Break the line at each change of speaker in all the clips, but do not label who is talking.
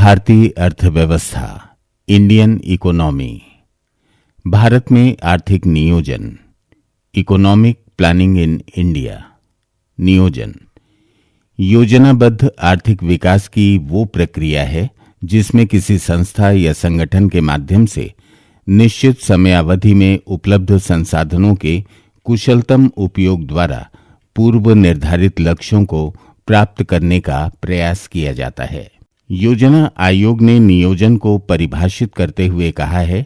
भारतीय अर्थव्यवस्था, Indian economy. Bharat में आर्थिक नियोजन, इकोनॉमिक प्लानिंग इन इंडिया। नियोजन योजनाबद्ध आर्थिक विकास की वो प्रक्रिया है जिसमें किसी संस्था या संगठन के माध्यम से निश्चित समयावधि में उपलब्ध संसाधनों के कुशलतम उपयोग द्वारा पूर्व निर्धारित लक्ष्यों को प्राप्त करने का प्रयास किया जाता है। योजना आयोग ने नियोजन को परिभाषित करते हुए कहा है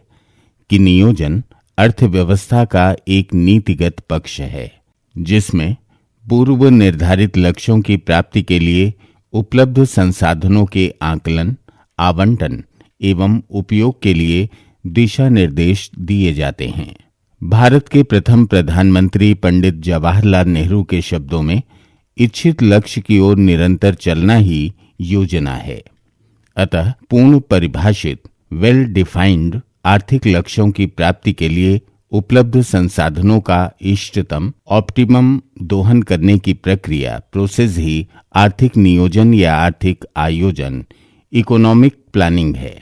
कि नियोजन अर्थव्यवस्था का एक नीतिगत पक्ष है जिसमें पूर्व निर्धारित लक्ष्यों की प्राप्ति के लिए उपलब्ध संसाधनों के आकलन, आवंटन एवं उपयोग के लिए दिशा निर्देश दिए जाते हैं। भारत के प्रथम प्रधानमंत्री पंडित जवाहरलाल नेहरू के शब्दों में इच्छित लक्ष्य की ओर निरंतर चलना ही योजना है। अतः पूर्ण परिभाषित वेल डिफाइंड आर्थिक लक्ष्यों की प्राप्ति के लिए उपलब्ध संसाधनों का इष्टतम ऑप्टिमम दोहन करने की प्रक्रिया प्रोसेस ही आर्थिक नियोजन या आर्थिक आयोजन इकोनॉमिक प्लानिंग है।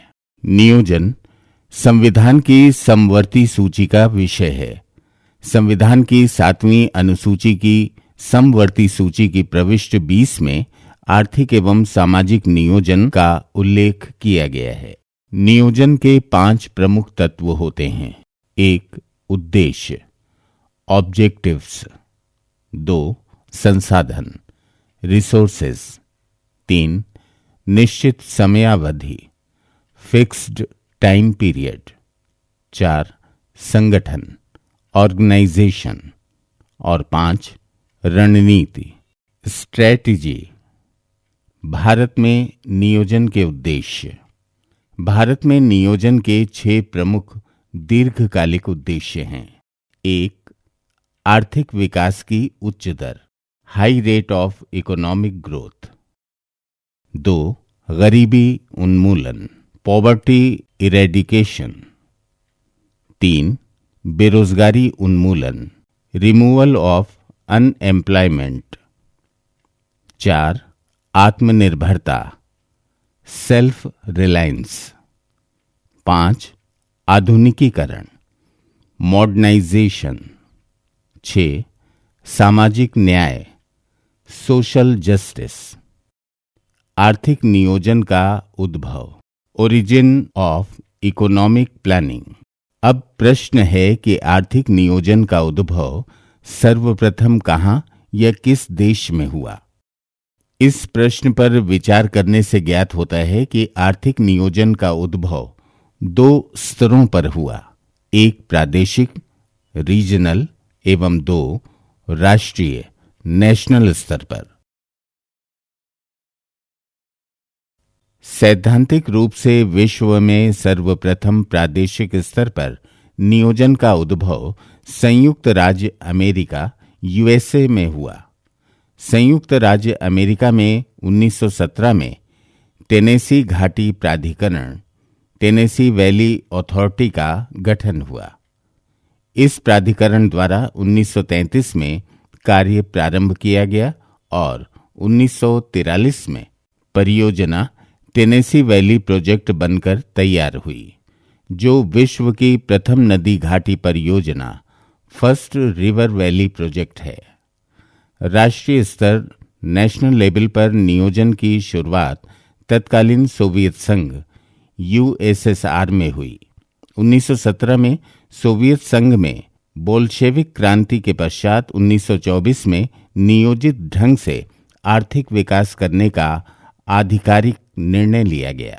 नियोजन संविधान की समवर्ती सूची का विषय है। संविधान की 7वीं अनुसूची की समवर्ती सूची की प्रविष्टि 20 में आर्थिक एवं सामाजिक नियोजन का उल्लेख किया गया है। नियोजन के 5 प्रमुख तत्व होते हैं। 1. उद्देश्य ऑब्जेक्टिव्स। 2. संसाधन रिसोर्सेज। 3. निश्चित समयावधि फिक्स्ड टाइम पीरियड। 4. संगठन ऑर्गेनाइजेशन। और 5. रणनीति स्ट्रेटजी। भारत में नियोजन के उद्देश्य। भारत में नियोजन के 6 प्रमुख दीर्घकालिक उद्देश्य हैं। 1. आर्थिक विकास की उच्च दर high rate of economic growth. 2. गरीबी उन्मूलन पॉवर्टी इरेडिकेशन। 3. बेरोजगारी उन्मूलन रिमूवल ऑफ अनएम्प्लॉयमेंट। 4. आत्मनिर्भरता सेल्फ रिलायंस। 5. आधुनिकीकरण मॉडर्नाइजेशन। 6. सामाजिक न्याय सोशल जस्टिस। आर्थिक नियोजन का उद्भव ओरिजिन ऑफ इकोनॉमिक प्लानिंग। अब प्रश्न है कि आर्थिक नियोजन का उद्भव सर्वप्रथम कहां या किस देश में हुआ। इस प्रश्न पर विचार करने से ज्ञात होता है कि आर्थिक नियोजन का उद्भव 2 स्तरों पर हुआ। 1 प्रादेशिक रीजनल एवं 2 राष्ट्रीय नेशनल स्तर पर। सैद्धांतिक रूप से विश्व में सर्वप्रथम प्रादेशिक स्तर पर नियोजन का उद्भव संयुक्त राज्य अमेरिका यूएसए में हुआ। संयुक्त राज्य अमेरिका में 1917 में टेनेसी घाटी प्राधिकरण टेनेसी वैली अथॉरिटी का गठन हुआ। इस प्राधिकरण द्वारा 1933 में कार्य प्रारंभ किया गया और 1943 में परियोजना टेनेसी वैली प्रोजेक्ट बनकर तैयार हुई, जो विश्व की प्रथम नदी घाटी परियोजना फर्स्ट रिवर वैली प्रोजेक्ट है। राष्ट्रीय स्तर नेशनल लेवल पर नियोजन की शुरुआत तत्कालीन सोवियत संघ यूएसएसआर में हुई। 1917 में सोवियत संघ में बोल्शेविक क्रांति के पश्चात 1924 में नियोजित ढंग से आर्थिक विकास करने का आधिकारिक निर्णय लिया गया।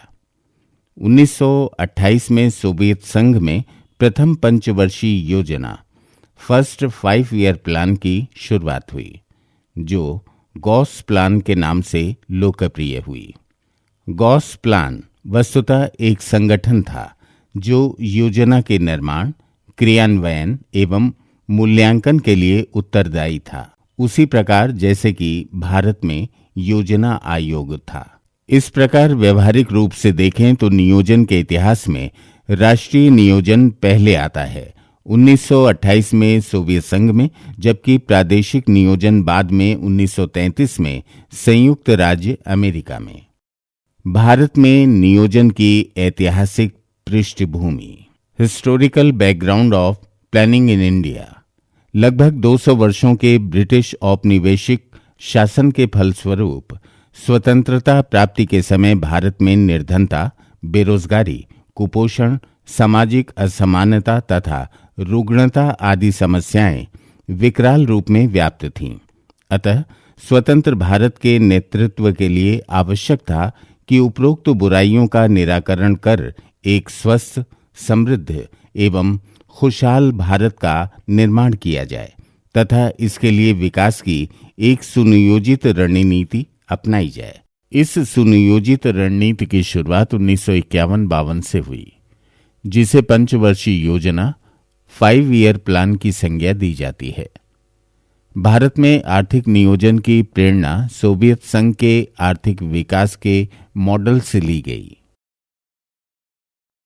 1928 में सोवियत संघ में प्रथम पंचवर्षीय योजना फर्स्ट 5 ईयर प्लान की शुरुआत हुई, जो गॉस प्लान के नाम से लोकप्रिय हुई। गॉस प्लान वस्तुतः एक संगठन था जो योजना के निर्माण, क्रियान्वयन एवं मूल्यांकन के लिए उत्तरदायी था, उसी प्रकार जैसे कि भारत में योजना आयोग था। इस प्रकार व्यवहारिक रूप से देखें तो नियोजन के इतिहास में राष्ट्रीय नियोजन पहले आता है 1928 में सोवियत संघ में, जबकि प्रादेशिक नियोजन बाद में 1933 में संयुक्त राज्य अमेरिका में। भारत में नियोजन की ऐतिहासिक पृष्ठभूमि। Historical background of planning in India. लगभग 200 वर्षों के ब्रिटिश औपनिवेशिक शासन के फलस्वरूप स्वतंत्रता प्राप्ति के समय भारत में निर्धनता, बेरोजगारी, कुपोषण, सामाजिक असमानता तथा रुग्णता आदि समस्याएं विकराल रूप में व्याप्त थीं। अतः स्वतंत्र भारत के नेतृत्व के लिए आवश्यक था कि उपरोक्त बुराइयों का निराकरण कर एक स्वस्थ, समृद्ध एवं खुशहाल भारत का निर्माण किया जाए तथा इसके लिए विकास की एक सुनियोजित रणनीति अपनाई जाए। इस सुनियोजित रणनीति की शुरुआत 1951-52 से हुई, जिसे पंचवर्षीय योजना 5 ईयर प्लान की संज्ञा दी जाती है। भारत में आर्थिक नियोजन की प्रेरणा सोवियत संघ के आर्थिक विकास के मॉडल से ली गई।